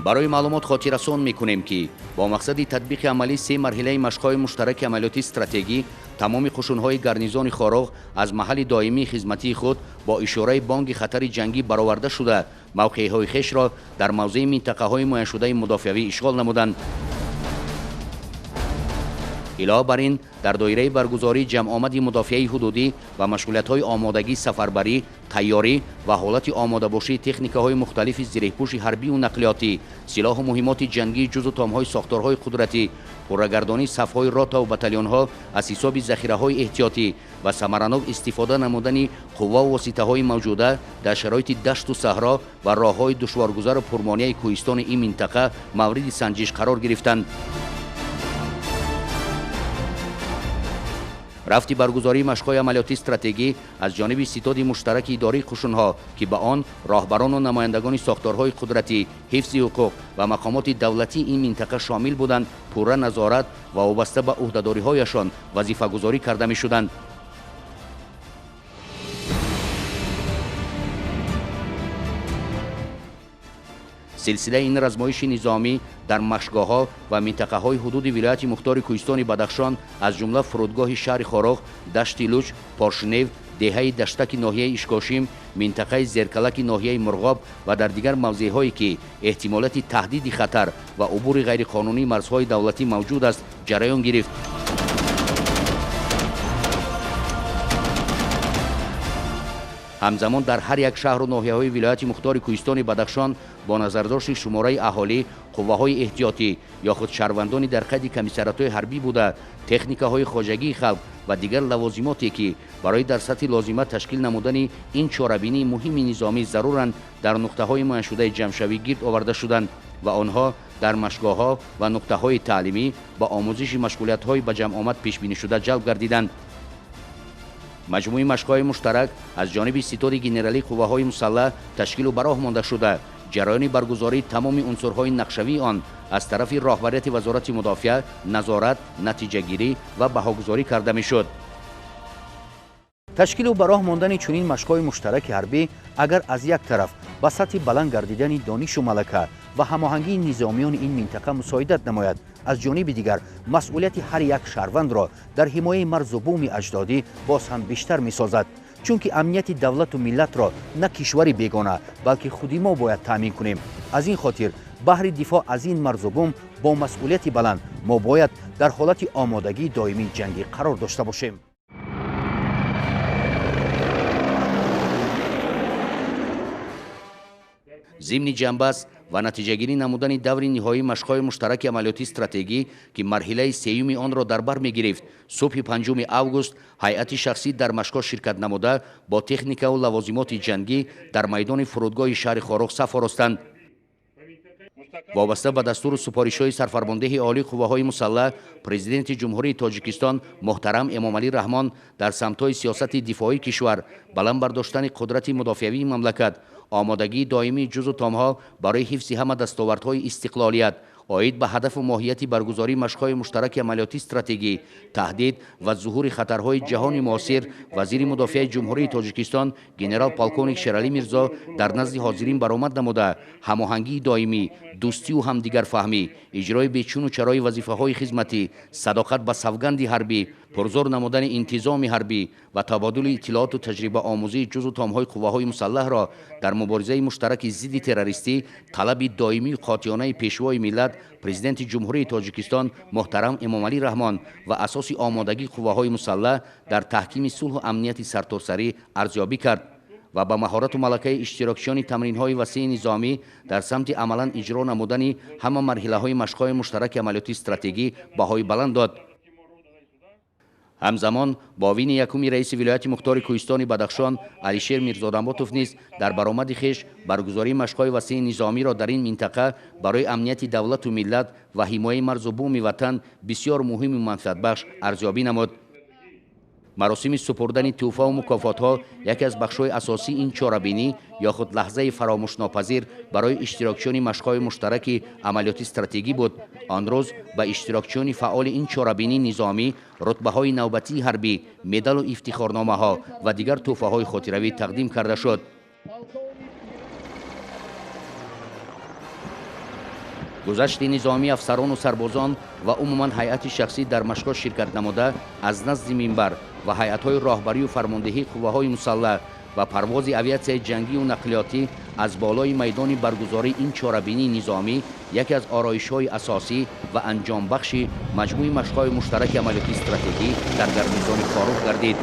برای معلومات خاطررسان میکنیم که با مقصد تطبیق عملی 3 مرحله مشق‌های مشترک عملیاتی استراتژی تمام قشون‌های گارنیزون خاروغ از محل دائمی خدمتی خود با اشاره بانگ خطر جنگی برآورده شده موقع‌های خویش را در موضع منطقه‌های معین شده مدافعی اشغال نمودند. علاوه بر این در دایره برگزاری جمع آمد مدافعی حدودی و مشغولیت‌های آمادگی سفربری، تیاری و حالت آماده باشی تکنیک‌های مختلف زیرپوش حربی و نقلیاتی، سلاح و مهمات جنگی جزو تام‌های ساختارهای قدرتی، پرگردانی صف‌های راتا و بتالون‌ها از حساب ذخیره‌های احتیاطی و ثمراناک استفاده نمودن قوا و واسطه‌های موجوده در شرایط دشت و صحرا و راه‌های دشوارگذر پرمانع کوهستان این منطقه مورد سنجش قرار گرفتند. رفت برگزاری مشق‌های عملیاتی استراتژی از جانب ستاد مشترک اداری قشون‌ها که به آن راهبران و نمایندگان ساختارهای قدرتی، حفظ حقوق و مقامات دولتی این منطقه شامل بودند، پوره نظارت و وابسته به عهده‌داری‌هایشان وظیفه‌گذاری کرده می‌شدند. سلسله این رزمایش نظامی در مشق‌ها و منطقه‌های حدود ولایت مختار کوهستان بدخشان از جمله فرودگاه شهر خاروغ، دشت لوچ، پارشنیو، دهه دشتک ناحیه اشکاشیم، منطقه زرکلک ناحیه مرغاب و در دیگر موضع‌هایی که احتمالات تهدید خطر و عبور غیرقانونی مرزهای دولتی موجود است جریان گرفت. همزمان در هر یک شهر و ناحیه‌های ولایت مختار کوهستان بدخشان با نظرداشت شماره اهالی، قوه‌های احتیاطی یا خود شهروندان در قید کمیسریات‌های حربی بوده، تکنیک‌های خواجگی خلق و دیگر لوازماتی که برای در سطح لازمه تشکیل نمودن این چاره‌بینی مهم نظامی ضرورند در نقطه‌های معین شده جمع‌شوی گرد آورده شدند و آنها در مشق‌ها و نقطه‌های تعلیمی با آموزش مشغولیت‌های به جمع آمد پیش بینی شده جلب گردیدند. مجموعه مشق‌های مشترک از جانب ستاد گنرالی قوه‌های مسلح تشکیل و براه مانده شده. جریان برگزاری تمام عنصرهای نقشوی آن از طرف راهبریت وزارت مدافع نظارت، نتیجه‌گیری و بهاگذاری کرده می‌شد. تشکیل و براه ماندن چنین مشق‌های مشترک حربی اگر از یک طرف به سطح بلند گردیدن دانش و ملکه و هماهنگی نظامیان این منطقه مساعدت نماید، از جانب دیگر مسئولیت هر یک شهروند را در حمایت مرز و بوم اجدادی باز هم بیشتر می‌سازد، چون که امنیت دولت و ملت را نه کشوری بیگانه بلکه خودی ما باید تامین کنیم. از این خاطر بهر دفاع از این مرز و بوم با مسئولیت بلند ما باید در حالت آمادگی دائمی جنگی قرار داشته باشیم. ضمن جنبست و نتیجه‌گیری نمودن دور نهایی مشق‌های مشترک عملیاتی استراتژی که مرحله سیوم آن را در بر می‌گرفت، صبح 5 اوگوست هیئت شخصی در مشق‌ها شرکت نموده با تکنیک و لوازمات جنگی در میدان فرودگاه شهر خاروغ صف آراستند. وابسته به دستور سپارش‌های سرفرمانده عالی قوه‌های مسلح، پرزیدنت جمهوری تاجیکستان محترم امامعلی رحمان در سمت‌های سیاست دفاعی کشور، بلند برداشتن قدرت مدافعی مملکت، آمادگی دائمی جزو تام‌ها برای حفظ همه دستاوردهای استقلالیت، آید به هدف و ماهیت برگزاری مشق‌های مشترک عملیاتی استراتژی، تهدید و ظهور خطرهای جهان معاصر، وزیر مدافع جمهوری تاجیکستان گنرال پالکونیک شیرعلی میرزا در نزد حاضرین برآمد نموده هماهنگی دائمی، دوستی و همدیگر فهمی، اجرای بیچون و چرای وظیفه‌های خدمتی، صداقت به سوگند حربی، پرزور نمودن انتظام حربی و تبادل اطلاعات و تجربه آموزی جزو تام‌های قوه‌های مسلح را در مبارزه مشترک ضد تروریستی، طلب دائمی و قاطعانه پیشوای ملت پرزیدنت جمهوری تاجیکستان محترم امامعلی رحمان و اساس آمادگی قوه‌های مسلح در تحکیم صلح و امنیت سرتاسری ارزیابی کرد و با مهارت و ملکه اشتراکیان تمرین‌های وسیع نظامی در سمت عملاً اجرا نمودن همه مرحله‌های مشق‌های مشترک عملیاتی استراتژی بهای بلند داد. همزمان با وین یکم رئیس ولایت مختار کوهستان بدخشان علیشیر میرزادانباتوف نیز در برآمد خویش برگزاری مشق‌های وسیع نظامی را در این منطقه برای امنیت دولت و ملت و حمایت مرز و بوم وطن بسیار مهم و منفعت بخش ارزیابی نمود. مراسم سپردن تحفه و مکافات‌ها یکی از بخش‌های اساسی این چاره‌بینی یا خود لحظه فراموش ناپذیر برای اشتراکیان مشق‌های مشترک عملیاتی استراتژی بود. آن روز به اشتراکیان فعال این چاره‌بینی نظامی رتبه‌های نوبتی حربی، مدال و افتخارنامه‌ها و دیگر تحفه‌های خاطروی تقدیم کرده شد. گذشت نظامی افسران و سربازان و عموما هیئت شخصی در مشق‌ها شرکت نموده از نزد منبر و هیئت‌های راهبری و فرماندهی قوه‌های مسلح و پرواز اویاسیای جنگی و نقلیاتی از بالای میدان برگزاری این چهاربینی نظامی یکی از آرایش‌های اساسی و انجام بخش مجموع مشق‌های مشترک عملیاتی استراتژی در گرمسان فاروق گردید.